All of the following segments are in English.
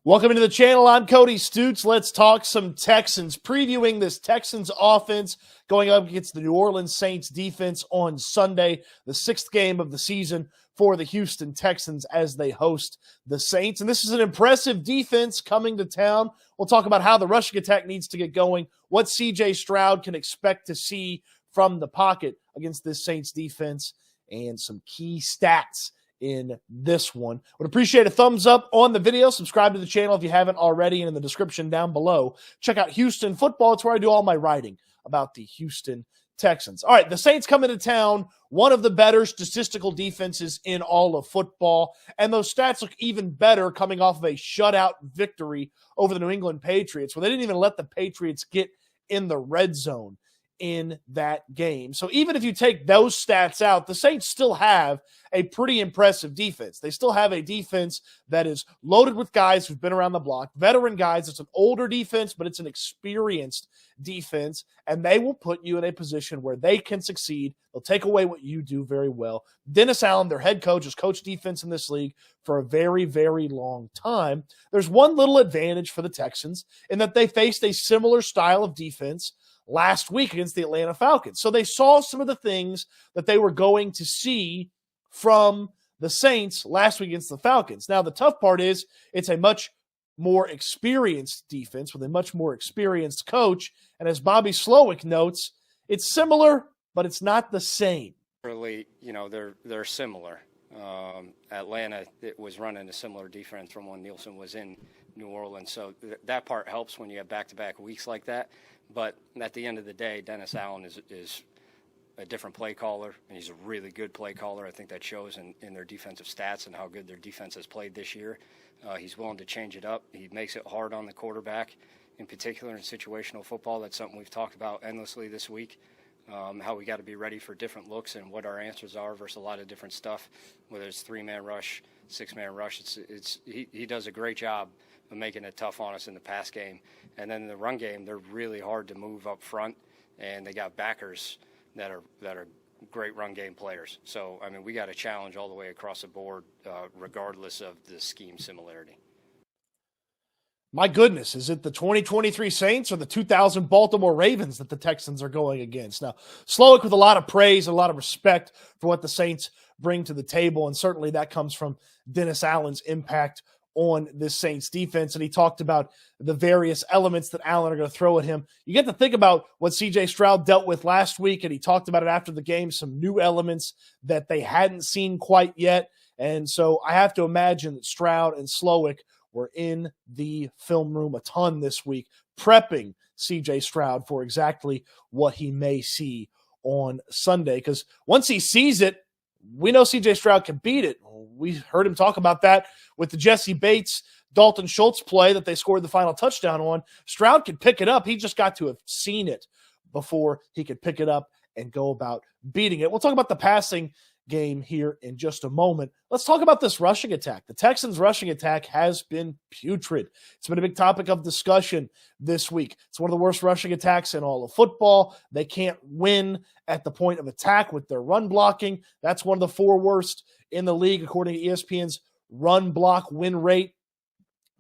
Welcome into the channel. I'm Cody Stoots. Let's talk some Texans. Previewing this Texans offense going up against the New Orleans Saints defense on Sunday, the sixth game of the season for the Houston Texans as they host the Saints. And this is an impressive defense coming to town. We'll talk about how the rushing attack needs to get going, what C.J. Stroud can expect to see from the pocket against this Saints defense, and some key stats in this one. Would appreciate a thumbs up on the video. Subscribe to the channel if you haven't already, and in the description down below, check out Houston Football. It's where I do all my writing about the Houston Texans. All right, the Saints come into town, one of the better statistical defenses in all of football, and those stats look even better coming off of a shutout victory over the New England Patriots, where they didn't even let the Patriots get in the red zone in that game. So even if you take those stats out, the Saints still have a pretty impressive defense. They still have a defense that is loaded with guys who've been around the block, veteran guys. It's an older defense, but it's an experienced defense, and they will put you in a position where they can succeed. They'll take away what you do very well. Dennis Allen, their head coach, has coached defense in this league for a very, very long time. There's one little advantage for the Texans in that they faced a similar style of defense last week against the Atlanta Falcons. So they saw some of the things that they were going to see from the Saints last week against the Falcons. Now, the tough part is it's a much more experienced defense with a much more experienced coach. And as Bobby Slowik notes, it's similar, but it's not the same. Really, they're similar. Atlanta, it was running a similar defense from when Nielsen was in New Orleans. So that part helps when you have back-to-back weeks like that. But at the end of the day, Dennis Allen is a different play caller, and he's a really good play caller. I think that shows in their defensive stats and how good their defense has played this year. He's willing to change it up. He makes it hard on the quarterback, in particular in situational football. That's something we've talked about endlessly this week, how we got to be ready for different looks and what our answers are versus a lot of different stuff, whether it's three-man rush, six-man rush. He does a great job of making it tough on us in the pass game. And then in the run game, they're really hard to move up front, and they got backers that are great run game players. So, we got a challenge all the way across the board, regardless of the scheme similarity. My goodness, is it the 2023 Saints or the 2000 Baltimore Ravens that the Texans are going against? Now, Slowik with a lot of praise, a lot of respect for what the Saints bring to the table, and certainly that comes from Dennis Allen's impact on this Saints defense, and he talked about the various elements that Allen are going to throw at him. You get to think about what C.J. Stroud dealt with last week, and he talked about it after the game, some new elements that they hadn't seen quite yet, and so I have to imagine that Stroud and Slowik were in the film room a ton this week, prepping C.J. Stroud for exactly what he may see on Sunday, because once he sees it, we know C.J. Stroud can beat it. We heard him talk about that with the Jesse Bates, Dalton Schultz play that they scored the final touchdown on. Stroud could pick it up. He just got to have seen it before he could pick it up and go about beating it. We'll talk about the passing game here in just a moment. Let's talk about this rushing attack. The Texans' rushing attack has been putrid. It's been a big topic of discussion this week. It's one of the worst rushing attacks in all of football. They can't win at the point of attack with their run blocking. That's one of the four worst in the league, according to ESPN's run block win rate.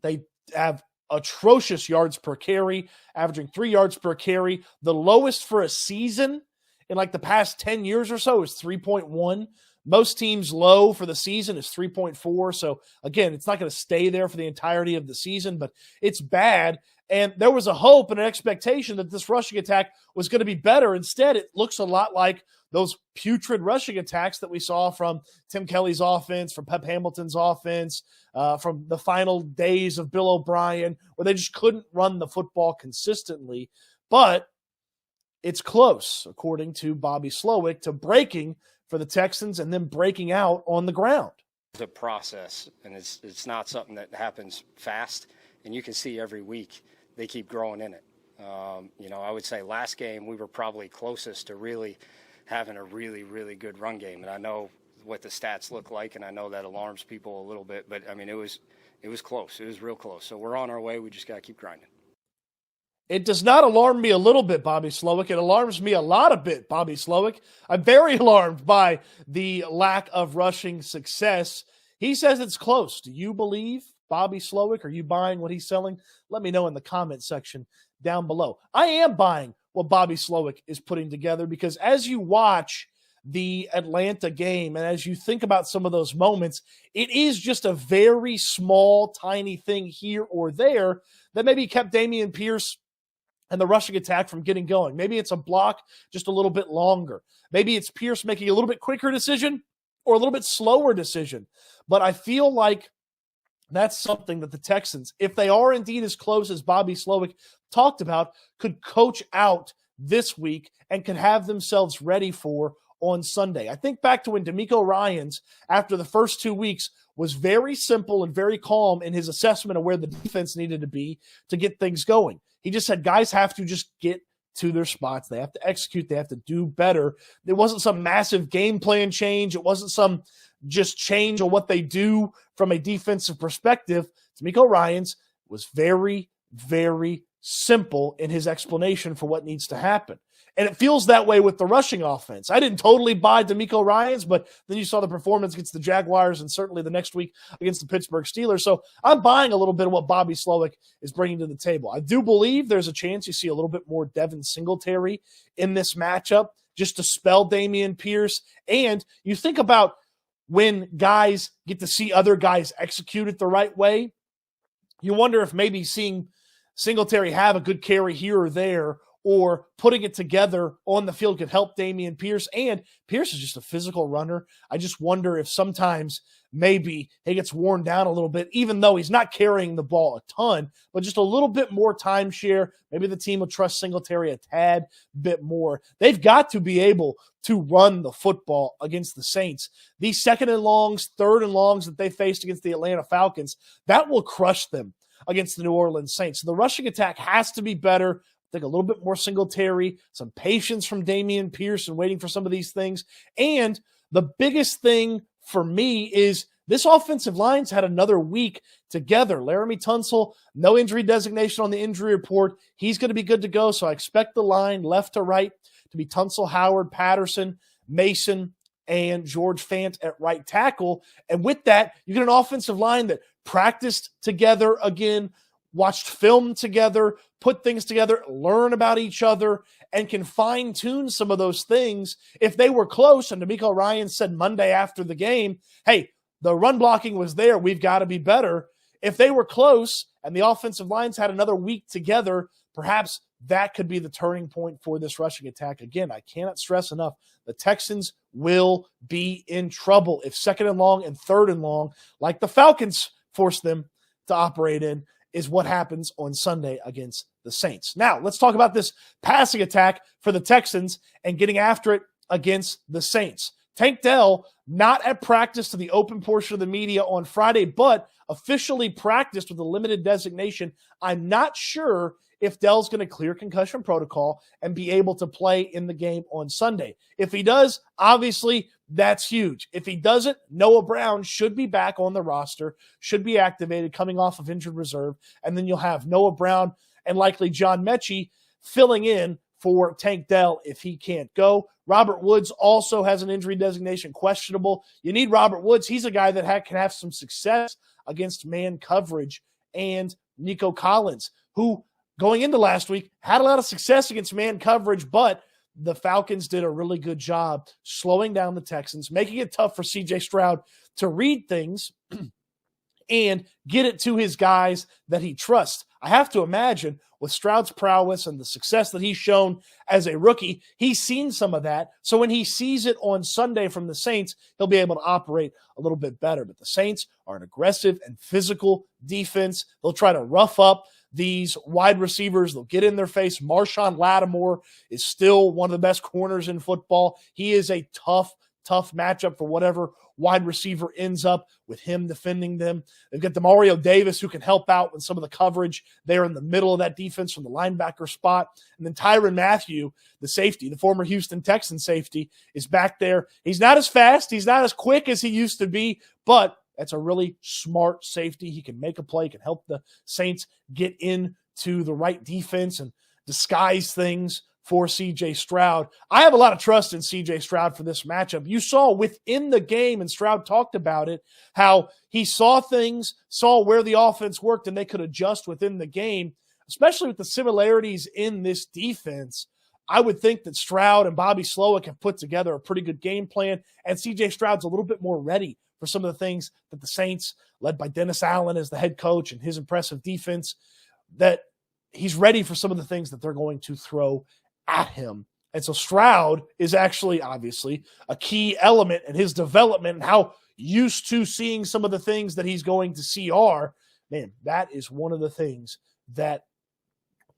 They have atrocious yards per carry, averaging 3 yards per carry. The lowest for a season in like the past 10 years or so is 3.1. Most teams' low for the season is 3.4. So, again, it's not going to stay there for the entirety of the season, but it's bad. And there was a hope and an expectation that this rushing attack was going to be better. Instead, it looks a lot like those putrid rushing attacks that we saw from Tim Kelly's offense, from Pep Hamilton's offense, from the final days of Bill O'Brien, where they just couldn't run the football consistently. But it's close, according to Bobby Slowik, to breaking for the Texans and then breaking out on the ground. It's a process, and it's not something that happens fast, and you can see every week they keep growing in it. I would say last game we were probably closest to really having a really, really good run game, and I know what the stats look like, and I know that alarms people a little bit, but, it was close. It was real close. So we're on our way. We just got to keep grinding. It does not alarm me a little bit, Bobby Slowik. It alarms me a lot of bit, Bobby Slowik. I'm very alarmed by the lack of rushing success. He says it's close. Do you believe Bobby Slowik? Are you buying what he's selling? Let me know in the comment section down below. I am buying what Bobby Slowik is putting together because as you watch the Atlanta game and as you think about some of those moments, it is just a very small, tiny thing here or there that maybe kept Dameon Pierce and the rushing attack from getting going. Maybe it's a block just a little bit longer. Maybe it's Pierce making a little bit quicker decision or a little bit slower decision. But I feel like that's something that the Texans, if they are indeed as close as Bobby Slowik talked about, could coach out this week and could have themselves ready for on Sunday. I think back to when DeMeco Ryans, after the first 2 weeks, was very simple and very calm in his assessment of where the defense needed to be to get things going. He just said guys have to just get to their spots. They have to execute. They have to do better. There wasn't some massive game plan change. It wasn't some just change on what they do from a defensive perspective. DeMeco Ryans was very, very simple in his explanation for what needs to happen. And it feels that way with the rushing offense. I didn't totally buy DeMeco Ryans, but then you saw the performance against the Jaguars and certainly the next week against the Pittsburgh Steelers. So I'm buying a little bit of what Bobby Slowik is bringing to the table. I do believe there's a chance you see a little bit more Devin Singletary in this matchup just to spell Dameon Pierce. And you think about when guys get to see other guys execute it the right way, you wonder if maybe seeing Singletary have a good carry here or there or putting it together on the field could help Dameon Pierce. And Pierce is just a physical runner. I just wonder if sometimes maybe he gets worn down a little bit, even though he's not carrying the ball a ton, but just a little bit more timeshare. Maybe the team will trust Singletary a tad bit more. They've got to be able to run the football against the Saints. These second and longs, third and longs that they faced against the Atlanta Falcons, that will crush them against the New Orleans Saints. So the rushing attack has to be better. I think a little bit more Singletary, some patience from Dameon Pierce and waiting for some of these things. And the biggest thing for me is this offensive line's had another week together. Laramie Tunsil, no injury designation on the injury report. He's going to be good to go. So I expect the line left to right to be Tunsil, Howard, Patterson, Mason, and George Fant at right tackle. And with that, you get an offensive line that practiced together again, watched film together, put things together, learn about each other, and can fine-tune some of those things. If they were close, and DeMeco Ryans said Monday after the game, hey, the run blocking was there, we've got to be better. If they were close and the offensive lines had another week together, perhaps that could be the turning point for this rushing attack. Again, I cannot stress enough, the Texans will be in trouble if second and long and third and long, like the Falcons forced them to operate in, is what happens on Sunday against the Saints. Now, let's talk about this passing attack for the Texans and getting after it against the Saints. Tank Dell, not at practice to the open portion of the media on Friday, but officially practiced with a limited designation. I'm not sure if Dell's going to clear concussion protocol and be able to play in the game on Sunday. If he does, obviously, that's huge. If he doesn't, Noah Brown should be back on the roster, should be activated coming off of injured reserve, and then you'll have Noah Brown and likely John Mechie filling in for Tank Dell if he can't go. Robert Woods also has an injury designation, questionable. You need Robert Woods. He's a guy that can have some success against man coverage. And Nico Collins, who going into last week had a lot of success against man coverage, but the Falcons did a really good job slowing down the Texans, making it tough for C.J. Stroud to read things and get it to his guys that he trusts. I have to imagine with Stroud's prowess and the success that he's shown as a rookie, he's seen some of that. So when he sees it on Sunday from the Saints, he'll be able to operate a little bit better. But the Saints are an aggressive and physical defense. They'll try to rough up these wide receivers. They'll get in their face. Marshawn Lattimore is still one of the best corners in football. He is a tough matchup for whatever wide receiver ends up with him defending them. They've got Demario Davis who can help out with some of the coverage there in the middle of that defense from the linebacker spot. And then Tyrann Mathieu, the safety, the former Houston Texans safety, is back there. He's not as fast. He's not as quick as he used to be, but that's a really smart safety. He can make a play, can help the Saints get into the right defense and disguise things for C.J. Stroud. I have a lot of trust in C.J. Stroud for this matchup. You saw within the game, and Stroud talked about it, how he saw things, saw where the offense worked, and they could adjust within the game, especially with the similarities in this defense. I would think that Stroud and Bobby Slowik have put together a pretty good game plan, and C.J. Stroud's a little bit more ready for some of the things that the Saints, led by Dennis Allen as the head coach and his impressive defense, that he's ready for some of the things that they're going to throw at him. And so Stroud is actually, obviously, a key element in his development and how used to seeing some of the things that he's going to see are. Man, that is one of the things that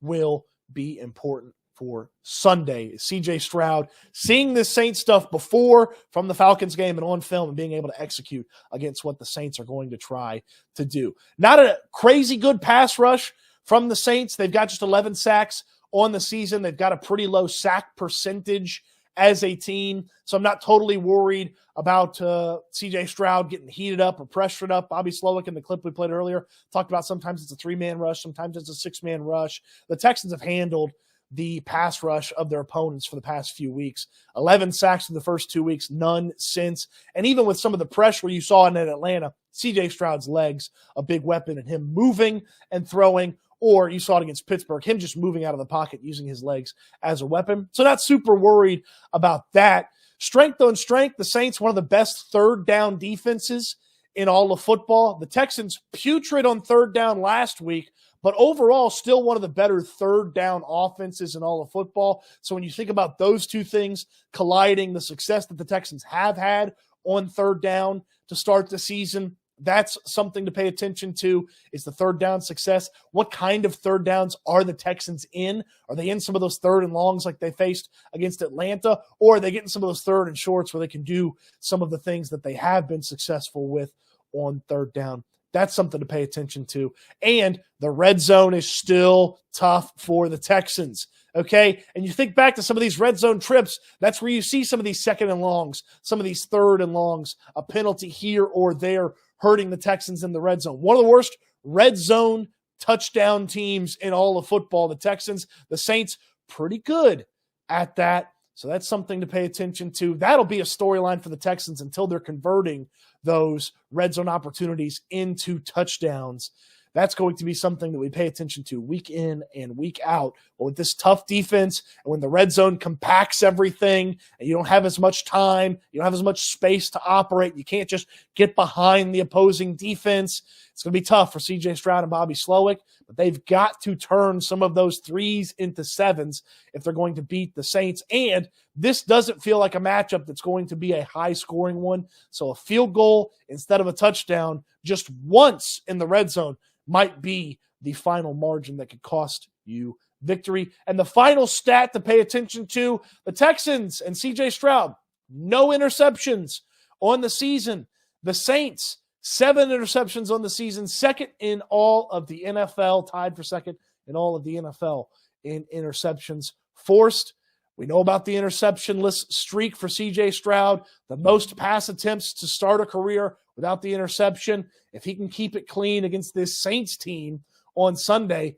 will be important for Sunday. CJ Stroud seeing this Saints stuff before from the Falcons game and on film and being able to execute against what the Saints are going to try to do. Not a crazy good pass rush from the Saints. They've got just 11 sacks on the season. They've got a pretty low sack percentage as a team. So I'm not totally worried about CJ Stroud getting heated up or pressured up. Bobby Slowik in the clip we played earlier talked about sometimes it's a 3-man rush, sometimes it's a 6-man rush. The Texans have handled the pass rush of their opponents for the past few weeks. 11 sacks in the first 2 weeks, none since. And even with some of the pressure you saw in Atlanta, CJ Stroud's legs, a big weapon, and him moving and throwing. Or you saw it against Pittsburgh, him just moving out of the pocket, using his legs as a weapon. So not super worried about that. Strength on strength, the Saints, one of the best third down defenses in all of football. The Texans, putrid on third down last week, but overall still one of the better third down offenses in all of football. So when you think about those two things colliding, the success that the Texans have had on third down to start the season, that's something to pay attention to, is the third down success. What kind of third downs are the Texans in? Are they in some of those third and longs like they faced against Atlanta? Or are they getting some of those third and shorts where they can do some of the things that they have been successful with on third down? That's something to pay attention to. And the red zone is still tough for the Texans. Okay, and you think back to some of these red zone trips, that's where you see some of these second and longs, some of these third and longs, a penalty here or there hurting the Texans in the red zone. One of the worst red zone touchdown teams in all of football, the Texans. The Saints, pretty good at that. So that's something to pay attention to. That'll be a storyline for the Texans until they're converting those red zone opportunities into touchdowns. That's going to be something that we pay attention to week in and week out. But with this tough defense, and when the red zone compacts everything, and you don't have as much time, you don't have as much space to operate, you can't just get behind the opposing defense, it's going to be tough for C.J. Stroud and Bobby Slowik. But they've got to turn some of those 3s into 7s if they're going to beat the Saints. And this doesn't feel like a matchup that's going to be a high-scoring one. So a field goal instead of a touchdown just once in the red zone might be the final margin that could cost you victory. And the final stat to pay attention to, the Texans and C.J. Stroud, no interceptions on the season. The Saints, 7 interceptions on the season, second in all of the NFL, tied for second in all of the NFL in interceptions forced. We know about the interception-less streak for C.J. Stroud, the most pass attempts to start a career without the interception. If he can keep it clean against this Saints team on Sunday,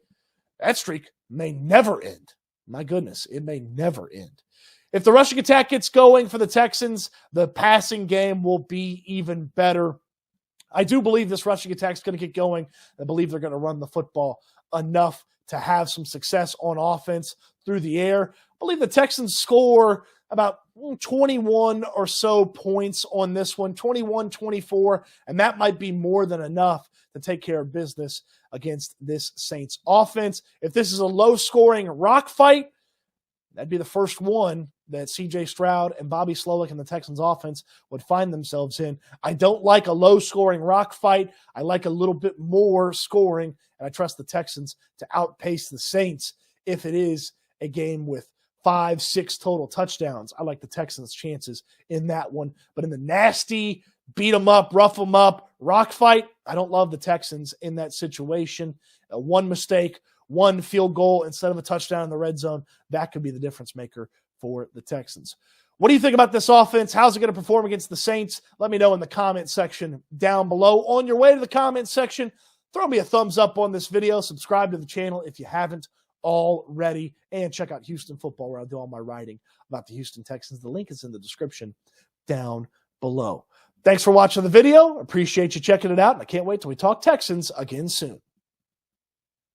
that streak may never end. My goodness, it may never end. If the rushing attack gets going for the Texans, the passing game will be even better. I do believe this rushing attack is going to get going. I believe they're going to run the football enough to have some success on offense through the air. I believe the Texans score about 21 or so points on this one, 21, 24, and that might be more than enough to take care of business against this Saints offense. If this is a low-scoring rock fight, that'd be the first one that C.J. Stroud and Bobby Slowik and the Texans offense would find themselves in. I don't like a low-scoring rock fight. I like a little bit more scoring, and I trust the Texans to outpace the Saints if it is a game with 5, 6 total touchdowns. I like the Texans' chances in that one. But in the nasty, beat them up, rough them up, rock fight, I don't love the Texans in that situation. One mistake, one field goal instead of a touchdown in the red zone, that could be the difference maker for the Texans. What do you think about this offense? How's it going to perform against the Saints? Let me know in the comment section down below. On your way to the comment section, throw me a thumbs up on this video. Subscribe to the channel if you haven't already. And check out Houston Football, where I do all my writing about the Houston Texans. The link is in the description down below. Thanks for watching the video. Appreciate you checking it out. And I can't wait till we talk Texans again soon.